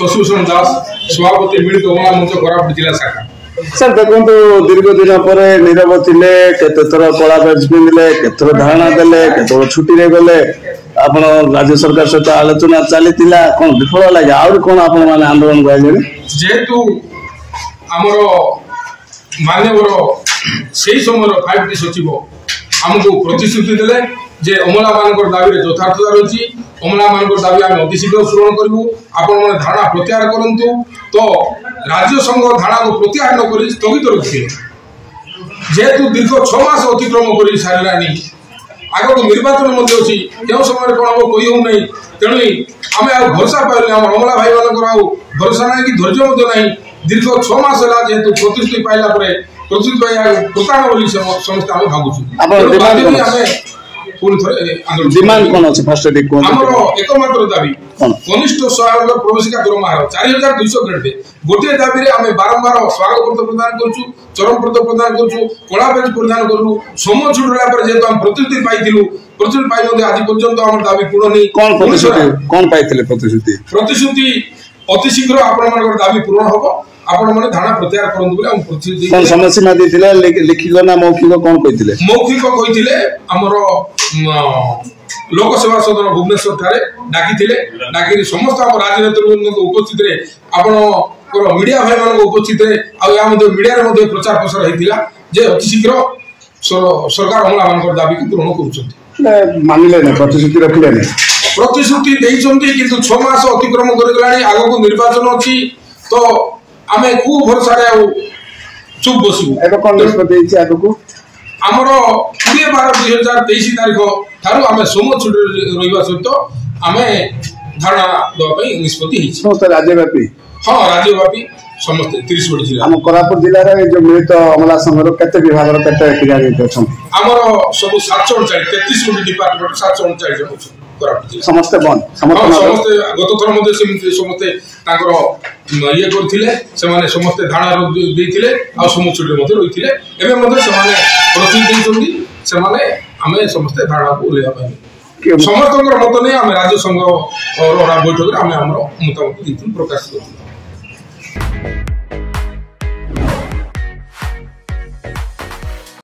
शशिभूषण दास सभापति मिलित अमला मंच कोरापुट जिला शाखा। सर देखो दीर्घ दिन पर नीरव थे केतर कला बैच पिंधे केतर धारणा देले केतर छुट्टी रे गले आप राज्य सरकार सहित आलोचना चली कौन विफल लगे आउर कौन आप आंदोलन कर जेहेतु आमर मान्यवर से समय 5T सचिव आमको प्रतिश्रुति देले जे अमला मान दाबी यथार्थता रही अमला मान दाबी आम अति शीघ्र पूरण करूँ आपण मैंने धारणा प्रत्याहार करूँ तो राज्य संघ धारणा को प्रत्याहार नक स्थगित रखिए जेहेतु दीर्घ 6 मास अतिक्रम कर सारा आग को निर्वाचन अच्छी क्यों समय कौन हम कही होना तेणु आम आ भरोसा पाइल अमला भाई मान भरोसा ना कि धैर्य ना दीर्घ 6 मास है जेहेतु प्रतिश्रुति पाइला प्रतिश्रुति प्रतारण बोली समस्त आम भावुँ डिमांड कौन अच्छे फर्स्ट एकमात्र दाबी कनिष्ठ सहायक प्रवेशिका दरमार 4200 ग्रेड गोटे दाबी आम बारंबार स्वागत पत्र प्रदान करूँ चरम पत्र प्रदान करूँ कला बेंच प्रदान करूँ समय छुटला जेहेतु आम प्रतिश्रुति पाई प्रतिश्रुति पाई आज पर्यंत आम दाबी पूर्ण नहीं कौन पाई प्रतिश्रुति अति शीघ्र आपण दाबी पूर्ण हम आपण मैंने धारणा प्रत्याहार करूँ समस्या लिखिक ना मौखिक कौन कहते मौखिक कहते आमर लोकसेवा सदन भुवनेश्वर ठारे डाकी समस्त आम राजनेता उपस्थित आपण मीडिया भाई मान उपस्थित मीडिया प्रचार प्रसार होता जे अति शीघ्र सरकार अमला मान दाबी को पूरण कर मानिले प्रतिश्रुति रखिले प्रतिश्रुति किंतु 6 मास अतिक्रम कर आग को निर्वाचन अच्छी तो आम कौ भरोसा चुप बसबू आमर 20/12/2023 तारीख ठारू आम सोम छुट्टी रहा सहित आम धारणा देवाई निष्पत्ति राज्यव्यापी हाँ राज्यव्यापी समस्त 30 गोटी जिला आम कोरापुट जिले में जो मिलित अमला संघर केते विभाग आमर सब 739 गोटी डिपार्टमेंट 739 जन समस्त बंद समस्त गत थर समस्ते ये करथिले समस्ते धारणा देथिले आ समुचुटे मध्ये रहिथिले एबे मध्ये समाने प्रतिनिधि देइछन्ती समाने आमे समस्ते धारणा को लेया पाइ समस्तकर मत नै आमे राज्य संघ बैठक रे आमे हमर मतामत प्रकाश करथिले।